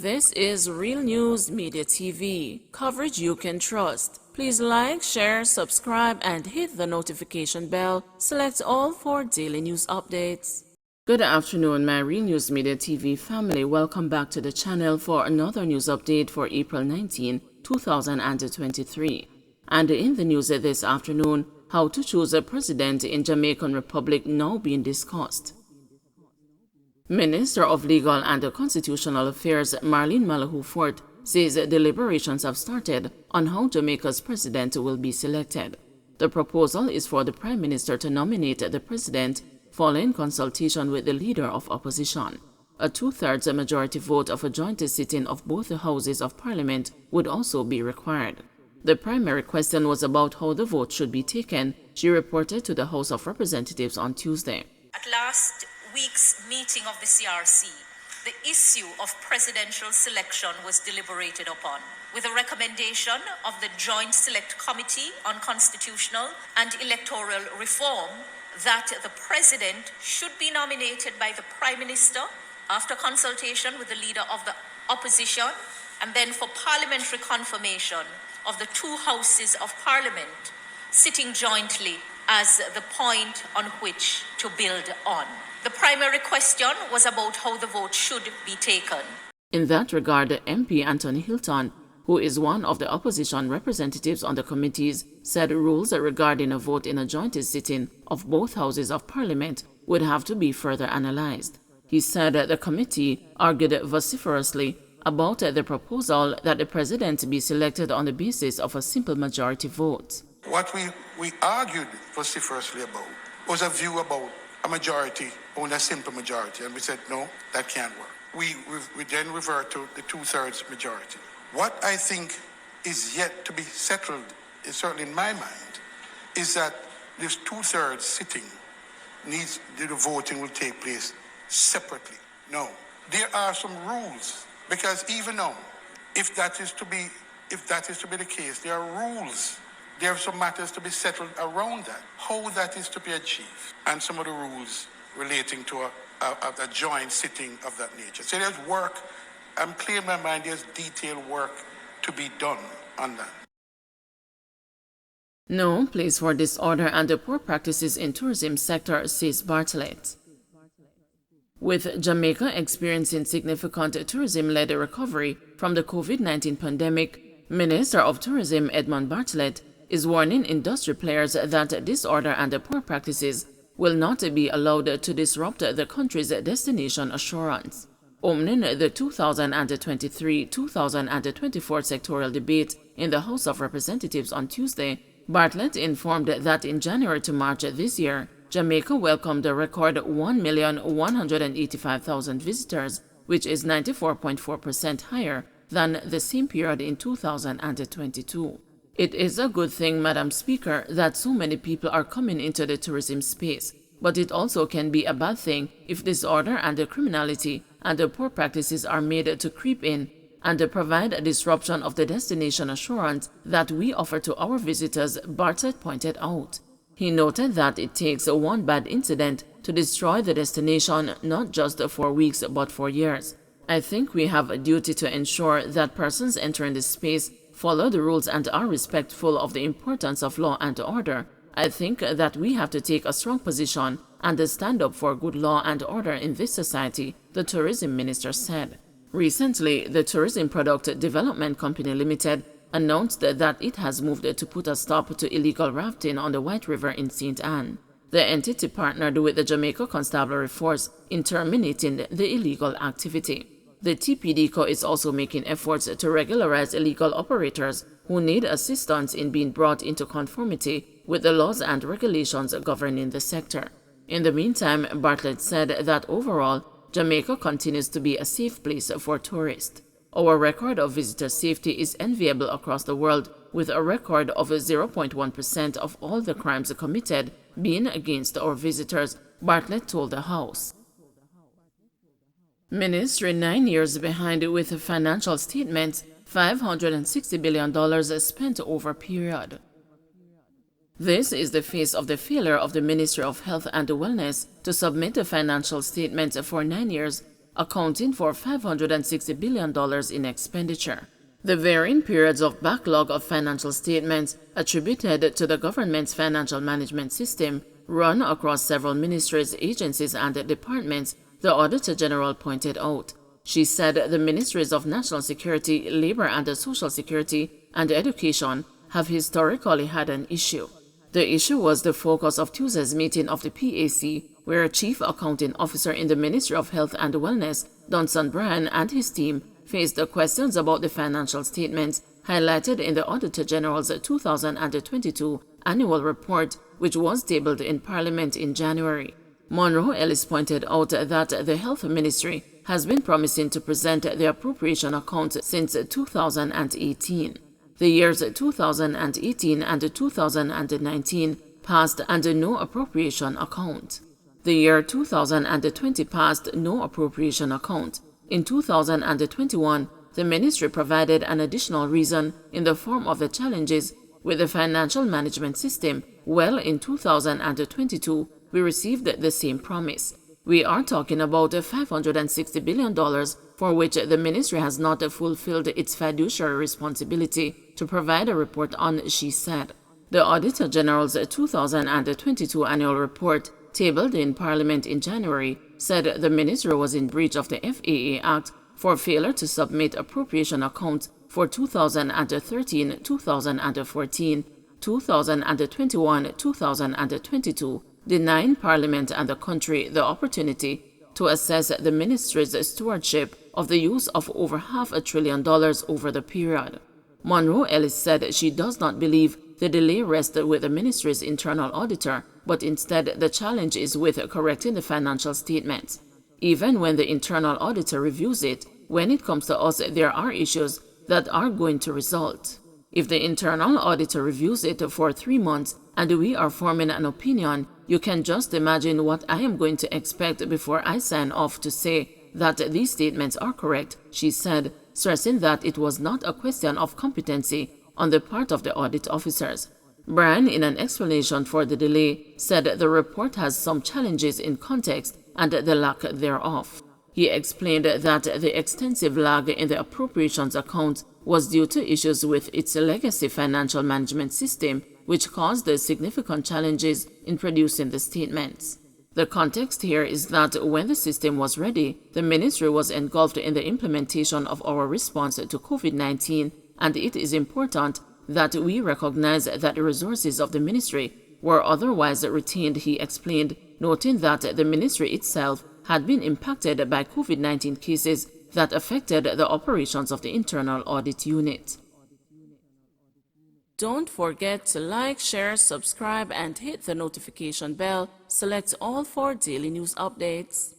This is Real News Media TV, coverage you can trust. Please like, share, subscribe, and hit the notification bell. Select all for daily news updates. Good afternoon, my Real News Media TV family. Welcome back to the channel for another news update for April 19, 2023. And in the news this afternoon, how to choose a president in Jamaican Republic now being discussed. Minister of Legal and Constitutional Affairs Marlene Malahoo Fort says deliberations have started on how Jamaica's president will be selected. The proposal is for the Prime Minister to nominate the president following consultation with the Leader of Opposition. A two-thirds majority vote of a joint sitting of both the Houses of Parliament would also be required. The primary question was about how the vote should be taken, she reported to the House of Representatives on Tuesday. At last week's meeting of the CRC, the issue of presidential selection was deliberated upon, with a recommendation of the Joint Select Committee on Constitutional and Electoral Reform that the president should be nominated by the Prime Minister after consultation with the Leader of the Opposition, and then for parliamentary confirmation of the two Houses of Parliament sitting jointly as the point on which to build on. The primary question was about how the vote should be taken. In that regard, MP Anthony Hilton, who is one of the opposition representatives on the committees, said rules regarding a vote in a joint sitting of both Houses of Parliament would have to be further analyzed. He said the committee argued vociferously about the proposal that the president be selected on the basis of a simple majority vote. What we argued vociferously about was a view about a majority, only a simple majority, and we said, no, that can't work. We then revert to the two-thirds majority. What I think is yet to be settled, is certainly in my mind, is that this two-thirds sitting the voting will take place separately. No, there are some rules, because even now, if that is to be the case, there are rules. There are some matters to be settled around that, how that is to be achieved, and some of the rules relating to a joint sitting of that nature. So there's work, I'm clear in my mind, there's detailed work to be done on that. No place for disorder and the poor practices in tourism sector, says Bartlett. With Jamaica experiencing significant tourism-led recovery from the COVID-19 pandemic, Minister of Tourism Edmund Bartlett is warning industry players that disorder and poor practices will not be allowed to disrupt the country's destination assurance. Opening the 2023-2024 sectoral debate in the House of Representatives on Tuesday, Bartlett informed that in January to March this year, Jamaica welcomed a record 1,185,000 visitors, which is 94.4% higher than the same period in 2022. It is a good thing, Madam Speaker, that so many people are coming into the tourism space, but it also can be a bad thing if disorder and the criminality and the poor practices are made to creep in and provide a disruption of the destination assurance that we offer to our visitors, Bartlett pointed out. He noted that it takes one bad incident to destroy the destination, not just for weeks but for years. I think we have a duty to ensure that persons entering the space follow the rules and are respectful of the importance of law and order. I think that we have to take a strong position and stand up for good law and order in this society, the tourism minister said. Recently, the Tourism Product Development Company Limited announced that it has moved to put a stop to illegal rafting on the White River in St. Anne. The entity partnered with the Jamaica Constabulary Force in terminating the illegal activity. The TPDCO is also making efforts to regularize illegal operators who need assistance in being brought into conformity with the laws and regulations governing the sector. In the meantime, Bartlett said that overall, Jamaica continues to be a safe place for tourists. Our record of visitor safety is enviable across the world, with a record of 0.1% of all the crimes committed being against our visitors, Bartlett told the House. Ministry 9 years behind with financial statements, $560 billion spent over period. This is the face of the failure of the Ministry of Health and Wellness to submit the financial statements for 9 years accounting for $560 billion in expenditure. The varying periods of backlog of financial statements attributed to the government's financial management system run across several ministries, agencies, and departments, the Auditor General pointed out. She said the Ministries of National Security, Labor and Social Security, and Education have historically had an issue. The issue was the focus of Tuesday's meeting of the PAC, where Chief Accounting Officer in the Ministry of Health and Wellness, Dunson Bryan, and his team faced the questions about the financial statements highlighted in the Auditor General's 2022 annual report, which was tabled in Parliament in January. Monroe Ellis pointed out that the Health Ministry has been promising to present the appropriation account since 2018. The years 2018 and 2019 passed and no appropriation account. The year 2020 passed, no appropriation account. In 2021, the ministry provided an additional reason in the form of the challenges with the financial management system. Well, in 2022, we received the same promise. We are talking about $560 billion for which the ministry has not fulfilled its fiduciary responsibility to provide a report on, she said. The Auditor General's 2022 annual report, tabled in Parliament in January, said the ministry was in breach of the FAA Act for failure to submit appropriation accounts for 2013, 2014, 2021, 2022, denying Parliament and the country the opportunity to assess the ministry's stewardship of the use of over $500 billion over the period. Monroe Ellis said she does not believe the delay rested with the ministry's internal auditor, but instead the challenge is with correcting the financial statements. Even when the internal auditor reviews it, when it comes to us, there are issues that are going to result. If the internal auditor reviews it for 3 months and we are forming an opinion, you can just imagine what I am going to expect before I sign off to say that these statements are correct, she said, stressing that it was not a question of competency on the part of the audit officers. Bryan, in an explanation for the delay, said the report has some challenges in context and the lack thereof. He explained that the extensive lag in the appropriations account was due to issues with its legacy financial management system, which caused the significant challenges in producing the statements. The context here is that when the system was ready, the ministry was engulfed in the implementation of our response to COVID-19, and it is important that we recognize that the resources of the ministry were otherwise retained, he explained, noting that the ministry itself had been impacted by COVID-19 cases that affected the operations of the internal audit unit. Don't forget to like, share, subscribe, and hit the notification bell. Select all for daily news updates.